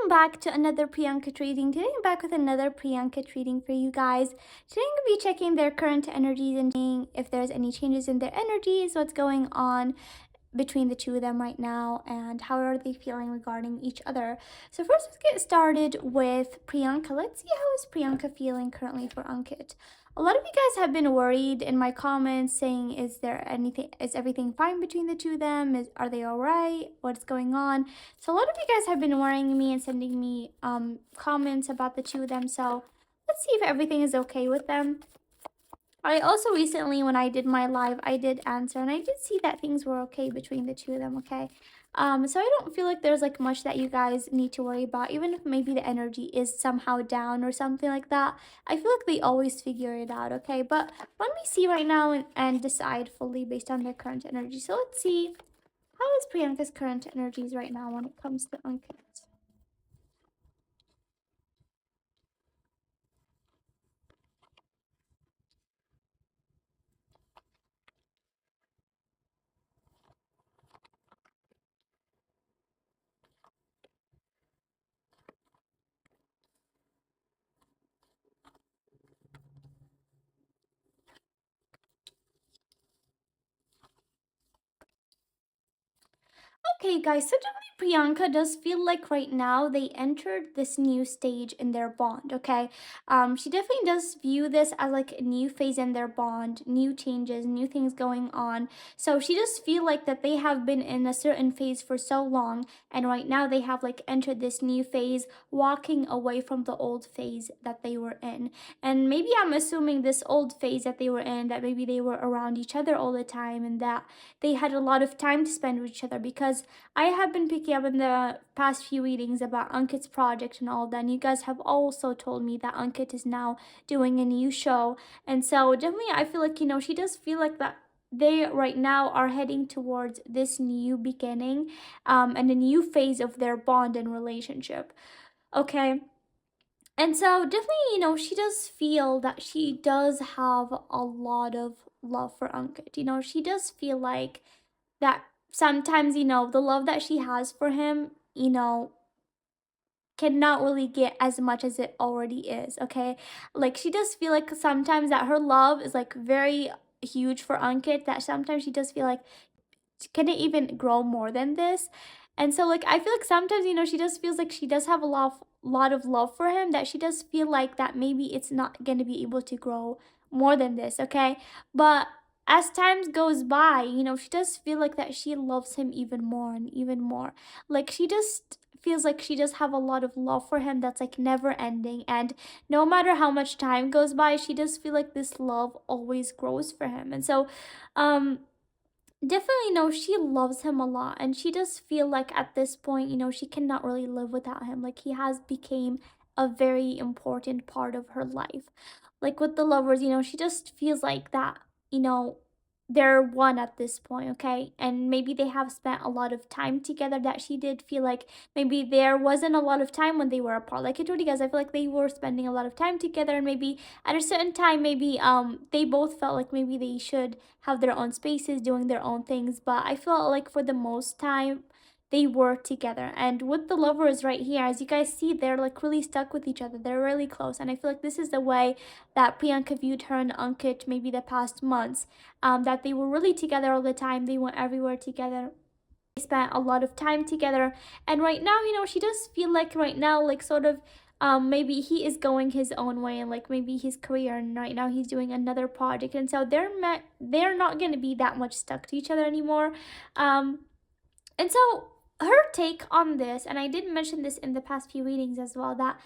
welcome back to another Priyankit reading. Today I'm back with another Priyankit reading for you guys. Today I'm going to be checking their current energies and seeing if there's any changes in their energies, what's going on between the two of them right now, and how are they feeling regarding each other. So first, let's get started with Priyanka. Let's see how is Priyanka feeling currently for Ankit. A lot of you guys have been worried in my comments saying, is everything fine between the two of them? Are they all right? What's going on? So a lot of you guys have been worrying me and sending me comments about the two of them. So let's see if everything is okay with them. I also recently, when I did my live, I did answer, and I did see that things were okay between the two of them, okay? So I don't feel like there's like much that you guys need to worry about, even if maybe the energy is somehow down or something like that. I feel like they always figure it out, okay? But let me see right now and decide fully based on their current energy. So let's see, how is Priyanka's current energies right now when it comes to Ankit? Okay, guys, so definitely Priyanka does feel like right now they entered this new stage in their bond, okay? She definitely does view this as like a new phase in their bond, new changes, new things going on. So she does feel like that they have been in a certain phase for so long, and right now they have like entered this new phase, walking away from the old phase that they were in. And maybe I'm assuming this old phase that they were in, that maybe they were around each other all the time and that they had a lot of time to spend with each other, because I have been picking up in the past few readings about Ankit's project and all that, and you guys have also told me that Ankit is now doing a new show. And so definitely I feel like, she does feel like that they right now are heading towards this new beginning, and a new phase of their bond and relationship. Okay. And so definitely, she does feel that she does have a lot of love for Ankit. She does feel like that sometimes, the love that she has for him, cannot really get as much as it already is, okay? Like, she does feel like sometimes that her love is like very huge for Ankit, that sometimes she does feel like, can it even grow more than this? And so like I feel like sometimes, she just feels like she does have a lot of love for him, that she does feel like that maybe it's not going to be able to grow more than this, okay? But as times goes by, she does feel like that she loves him even more and even more. Like, she just feels like she does have a lot of love for him that's like never ending, and no matter how much time goes by, she does feel like this love always grows for him. And so definitely, she loves him a lot, and she does feel like at this point, she cannot really live without him. Like, he has became a very important part of her life. Like with the lovers, she just feels like that, you know, they're one at this point, okay? And maybe they have spent a lot of time together, that she did feel like maybe there wasn't a lot of time when they were apart. Like I told you guys, I feel like they were spending a lot of time together, and maybe at a certain time, maybe they both felt like maybe they should have their own spaces, doing their own things. But I felt like for the most time they were together. And with the lovers right here, as you guys see, they're like really stuck with each other, they're really close. And I feel like this is the way that Priyanka viewed her and Ankit maybe the past months, that they were really together all the time, they went everywhere together, they spent a lot of time together. And right now, she does feel like right now, like sort of, maybe he is going his own way, and like maybe his career, and right now he's doing another project, and so they're not going to be that much stuck to each other anymore. And so her take on this, and I did mention this in the past few readings as well, that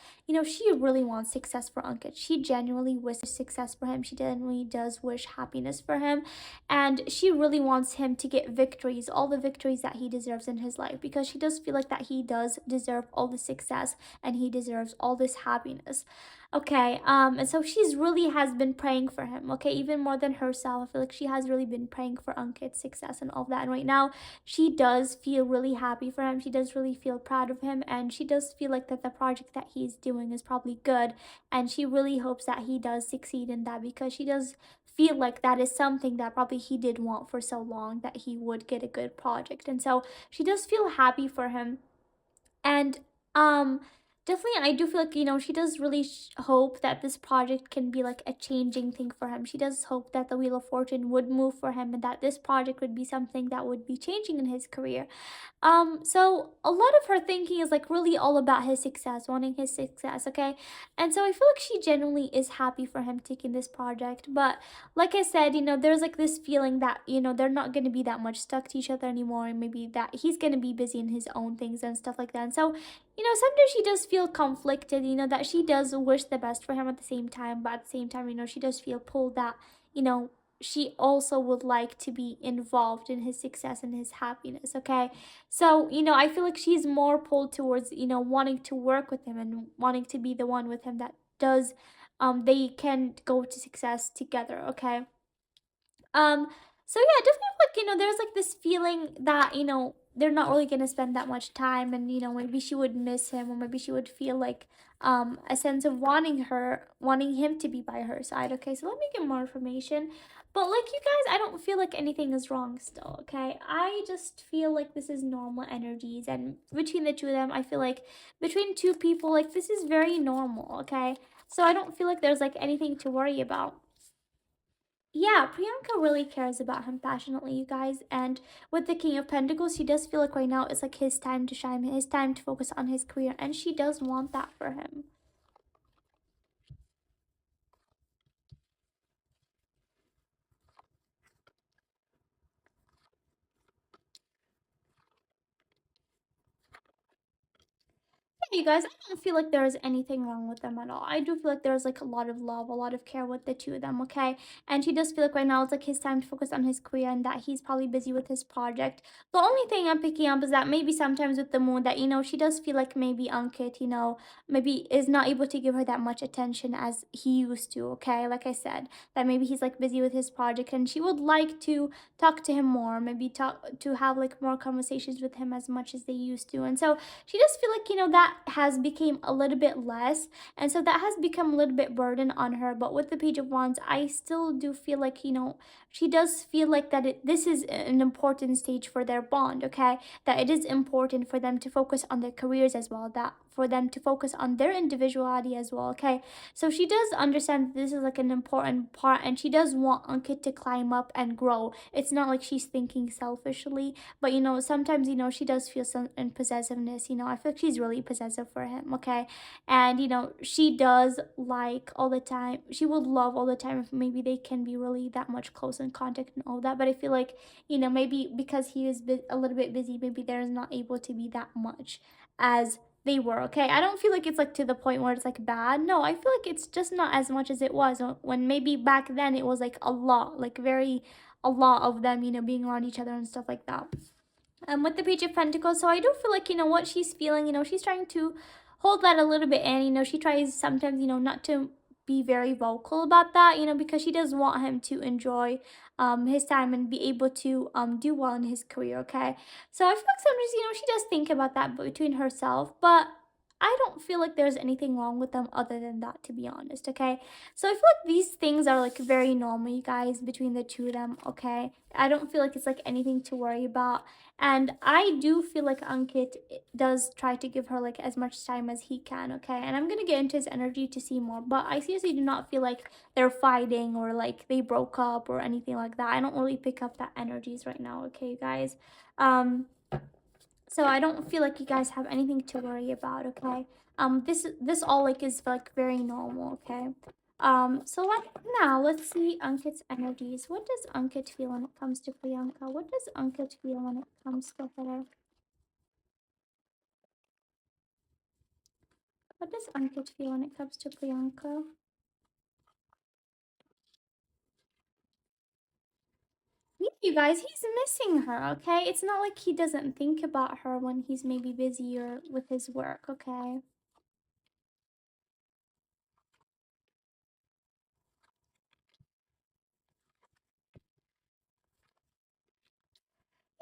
she really wants success for Ankit. She genuinely wishes success for him, she genuinely does wish happiness for him, and she really wants him to get victories, all the victories that he deserves in his life, because she does feel like that he does deserve all the success, and he deserves all this happiness. Okay, and so she's really has been praying for him, okay, even more than herself. I feel like she has really been praying for Ankit's success and all that. And right now she does feel really happy for him, she does really feel proud of him, and she does feel like that the project that he's doing is probably good, and she really hopes that he does succeed in that, because she does feel like that is something that probably he did want for so long, that he would get a good project. And so she does feel happy for him. And um definitely I do feel like, she does really hope that this project can be like a changing thing for him. She does hope that the Wheel of Fortune would move for him, and that this project would be something that would be changing in his career. So a lot of her thinking is like really all about his success, wanting his success, okay? And so I feel like she genuinely is happy for him taking this project. But like I said, there's like this feeling that, they're not gonna be that much stuck to each other anymore, and maybe that he's gonna be busy in his own things and stuff like that. And so, sometimes she does feel conflicted, that she does wish the best for him at the same time, but at the same time, she does feel pulled that, you know, she also would like to be involved in his success and his happiness, okay? So, I feel like she's more pulled towards, wanting to work with him and wanting to be the one with him that does, they can go to success together, okay? Um, so yeah, definitely like, there's like this feeling that, they're not really gonna spend that much time, and maybe she would miss him, or maybe she would feel like a sense of wanting him to be by her side. Okay, so let me get more information. But like you guys, I don't feel like anything is wrong still, okay? I just feel like this is normal energies, and between the two of them, I feel like between two people, like this is very normal, okay? So I don't feel like there's like anything to worry about. Yeah, Priyanka really cares about him passionately, you guys. And with the King of Pentacles, she does feel like right now it's like his time to shine, his time to focus on his career, and she does want that for him. You guys, I don't feel like there's anything wrong with them at all. I do feel like there's like a lot of love, a lot of care with the two of them, okay? And she does feel like right now it's like his time to focus on his career, and that he's probably busy with his project. The only thing I'm picking up is that maybe sometimes with the moon that, she does feel like maybe Ankit, maybe is not able to give her that much attention as he used to, okay? Like I said, that maybe he's like busy with his project, and she would like to talk to him more, maybe talk to have like more conversations with him as much as they used to. And so she does feel like, that has become a little bit less, and so that has become a little bit burden on her. But with the Page of Wands, I still do feel like, she does feel like that this is an important stage for their bond, okay? That it is important for them to focus on their careers as well, that for them to focus on their individuality as well, okay? So she does understand that this is like an important part, and she does want Ankit to climb up and grow. It's not like she's thinking selfishly, but sometimes she does feel some possessiveness. I feel like she's really possessive for him, okay? And she does like all the time. She would love all the time if maybe they can be really that much close in contact and all that. But I feel like maybe because he is a little bit busy, maybe they're not able to be that much as they were, okay? I don't feel like it's like to the point where it's like bad. No, I feel like it's just not as much as it was when maybe back then it was like a lot, like very a lot of them, being around each other and stuff like that. With the Page of Pentacles, so I do feel like, what she's feeling, she's trying to hold that a little bit in. She tries sometimes, not to be very vocal about that, because she does want him to enjoy his time and be able to do well in his career, okay? So I feel like sometimes, she does think about that between herself, but I don't feel like there's anything wrong with them other than that, to be honest, okay? So I feel like these things are like very normal, you guys, between the two of them, okay? I don't feel like it's like anything to worry about. And I do feel like Ankit does try to give her like as much time as he can, okay? And I'm gonna get into his energy to see more, but I seriously do not feel like they're fighting or like they broke up or anything like that. I don't really pick up that energies right now, okay, guys? Um, so I don't feel like you guys have anything to worry about, okay? This all like is like very normal, okay? So like now let's see Ankit's energies. What does Ankit feel when it comes to Priyanka? What does Ankit feel when it comes to her? What does Ankit feel when it comes to Priyanka? Yeah, you guys, he's missing her, okay? It's not like he doesn't think about her when he's maybe busy or with his work, okay?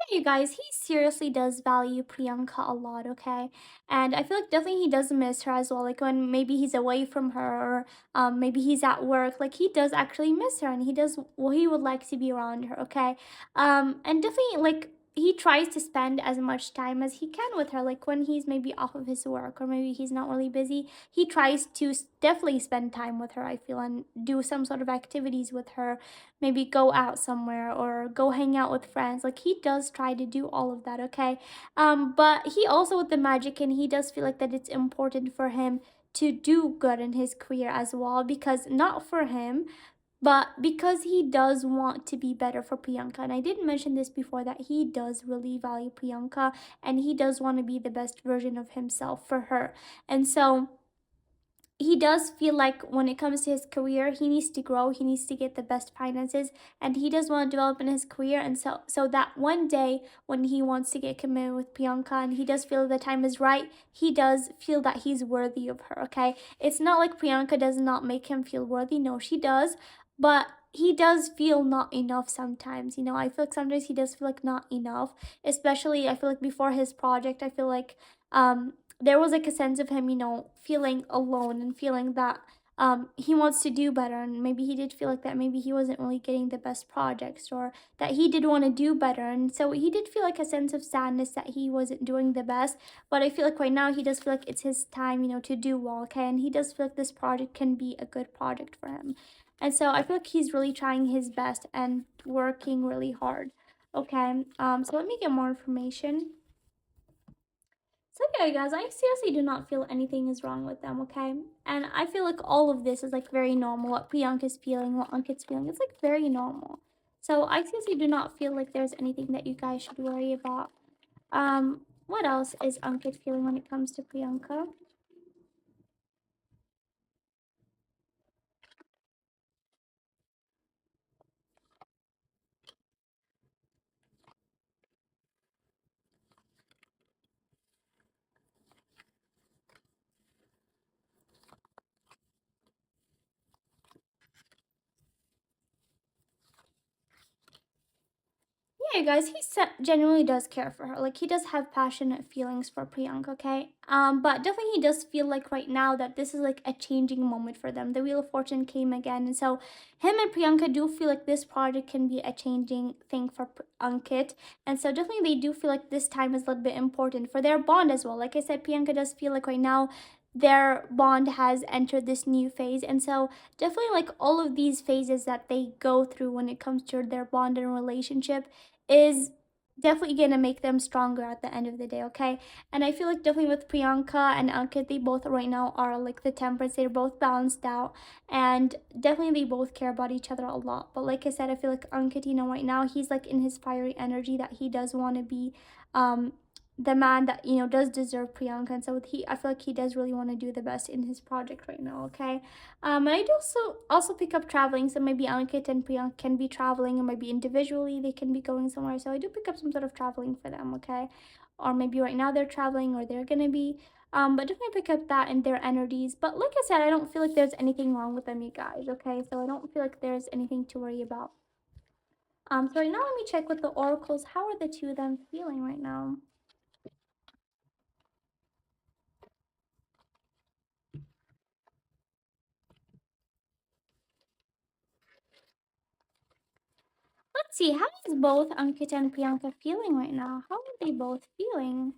Yeah, you guys, he seriously does value Priyanka a lot, okay? And I feel like definitely he does miss her as well. Like when maybe he's away from her, or maybe he's at work, like he does actually miss her, and he does, well, he would like to be around her, okay? And definitely like he tries to spend as much time as he can with her. Like when he's maybe off of his work or maybe he's not really busy, he tries to definitely spend time with her, I feel, and do some sort of activities with her, maybe go out somewhere or go hang out with friends. Like he does try to do all of that, okay? But he also with the magic, and he does feel like that it's important for him to do good in his career as well, because not for him, but because he does want to be better for Priyanka. And I did mention this before, that he does really value Priyanka, and he does want to be the best version of himself for her. And so he does feel like when it comes to his career, he needs to grow, he needs to get the best finances, and he does want to develop in his career. And so that one day when he wants to get committed with Priyanka, and he does feel the time is right, he does feel that he's worthy of her, okay? It's not like Priyanka does not make him feel worthy. No, she does. But he does feel not enough sometimes. I feel like sometimes he does feel like not enough. Especially I feel like before his project, I feel like there was like a sense of him, feeling alone and feeling that he wants to do better. And maybe he did feel like that maybe he wasn't really getting the best projects, or that he did want to do better. And so he did feel like a sense of sadness that he wasn't doing the best. But I feel like right now he does feel like it's his time, to do well, okay? And he does feel like this project can be a good project for him. And so I feel like he's really trying his best and working really hard. Okay, so let me get more information. So okay, guys, I seriously do not feel anything is wrong with them, okay? And I feel like all of this is like very normal. What Priyanka's feeling, what Ankit's feeling, it's like very normal. So I seriously do not feel like there's anything that you guys should worry about. What else is Ankit feeling when it comes to Priyanka? Yeah, guys, genuinely does care for her. Like he does have passionate feelings for Priyanka, okay? But definitely he does feel like right now that this is like a changing moment for them. The Wheel of Fortune came again, and so him and Priyanka do feel like this project can be a changing thing for Ankit, and so definitely they do feel like this time is a little bit important for their bond as well. Like I said, Priyanka does feel like right now their bond has entered this new phase, and so definitely like all of these phases that they go through when it comes to their bond and relationship is definitely gonna make them stronger at the end of the day, okay? And I feel like definitely with Priyanka and Ankit, they both right now are like the temperance, they're both balanced out, and definitely they both care about each other a lot. But like I said, I feel like Ankit, right now he's like in his fiery energy that he does want to be um the man that does deserve Priyanka. And so I feel like he does really want to do the best in his project right now, okay? And I do also pick up traveling, so maybe Ankit and Priyanka can be traveling, or maybe individually they can be going somewhere. So I do pick up some sort of traveling for them, okay? Or maybe right now they're traveling, or they're gonna be. But definitely pick up that in their energies. But like I said, I don't feel like there's anything wrong with them, you guys, okay? So I don't feel like there's anything to worry about. So right now let me check with the oracles. How are the two of them feeling right now? Let's see, how is both Ankita and Priyanka feeling right now? How are they both feeling?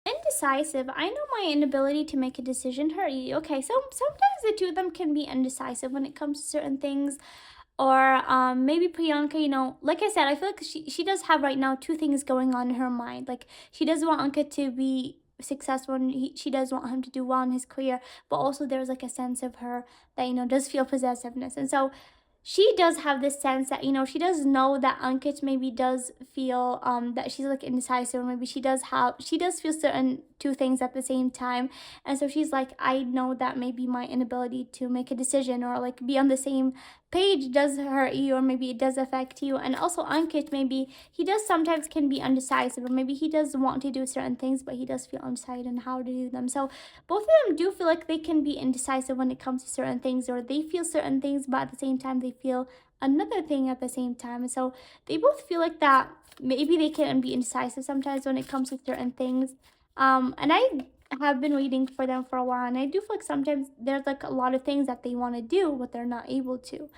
Indecisive. I know my inability to make a decision hurt you. Okay, so sometimes the two of them can be indecisive when it comes to certain things. Or maybe Priyanka, like I said, I feel like she does have right now two things going on in her mind. Like she does want Ankit to be successful, and she does want him to do well in his career, but also there's like a sense of her that does feel possessiveness. And so she does have this sense that she does know that Ankit maybe does feel that she's like indecisive, or maybe she does feel certain two things at the same time. And so she's like, I know that maybe my inability to make a decision or like be on the same page does hurt you, or maybe it does affect you. And also Ankit, maybe he does sometimes can be undecisive, or maybe he does want to do certain things but he does feel undecided on how to do them. So both of them do feel like they can be indecisive when it comes to certain things, or they feel certain things but at the same time they feel another thing at the same time. And so they both feel like that maybe they can be indecisive sometimes when it comes to certain things. And I have been waiting for them for a while, and I do feel like sometimes there's like a lot of things that they want to do but they're not able to.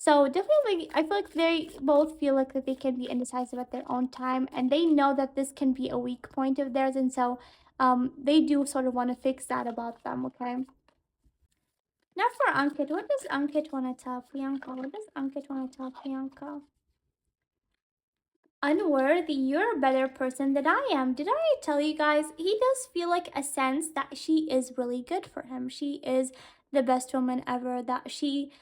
So definitely, I feel like they both feel like that they can be indecisive at their own time, and they know that this can be a weak point of theirs, and so they do sort of want to fix that about them. Okay. Now for Ankit, what does Ankit want to tell Priyanka? What does Ankit want to tell Priyanka? Unworthy, you're a better person than I am. Did I tell you guys? He does feel like a sense that she is really good for him. She is the best woman ever, that she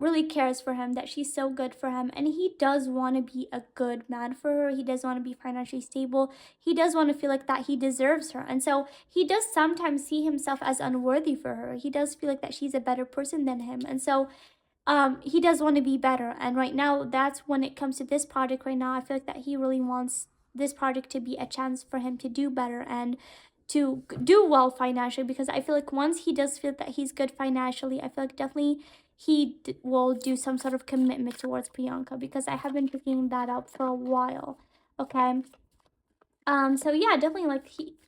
really cares for him, that she's so good for him. And he does want to be a good man for her. He does want to be financially stable. He does want to feel like that he deserves her. And so he does sometimes see himself as unworthy for her. He does feel like that she's a better person than him. And so he does want to be better, and right now that's when it comes to this project. Right now I feel like that he really wants this project to be a chance for him to do better and to do well financially, because I feel like once he does feel that he's good financially, I feel like definitely will do some sort of commitment towards Priyanka, because I have been picking that up for a while. Okay. So yeah, definitely like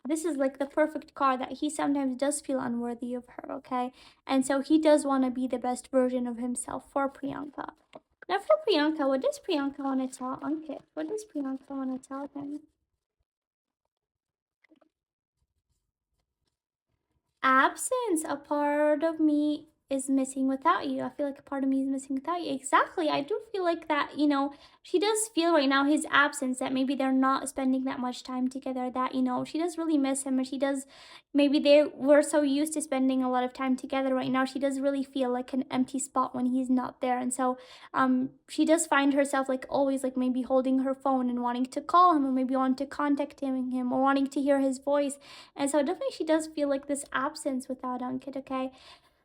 this is like the perfect card that he sometimes does feel unworthy of her, okay? And so he does want to be the best version of himself for Priyanka. Now for Priyanka, what does Priyanka want to tell Ankit? What does Priyanka want to tell him? Absence. A part of me is missing without you. I feel like a part of me is missing without you. Exactly. I do feel like that, she does feel right now his absence, that maybe they're not spending that much time together, that, she does really miss him, and she does, maybe they were so used to spending a lot of time together. Right now she does really feel like an empty spot when he's not there. And so she does find herself like always like maybe holding her phone and wanting to call him, or maybe wanting to contact him, or wanting to hear his voice. And so definitely she does feel like this absence without Ankit, okay?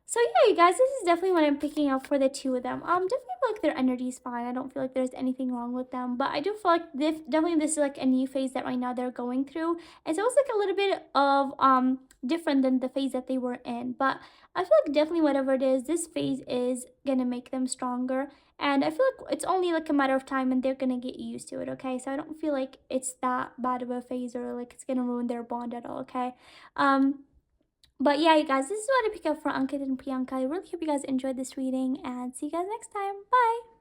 So yeah, you guys, this is definitely what I'm picking up for the two of them. Definitely feel like their energy is fine. I don't feel like there's anything wrong with them, but I do feel like definitely this is like a new phase that right now they're going through, and so it's like a little bit of different than the phase that they were in. But I feel like definitely whatever it is, this phase is gonna make them stronger, and I feel like it's only like a matter of time, and they're gonna get used to it. Okay, so I don't feel like it's that bad of a phase, or like it's gonna ruin their bond at all. Okay, um. But yeah, you guys, this is what I pick up for Ankit and Priyanka. I really hope you guys enjoyed this reading, and see you guys next time. Bye!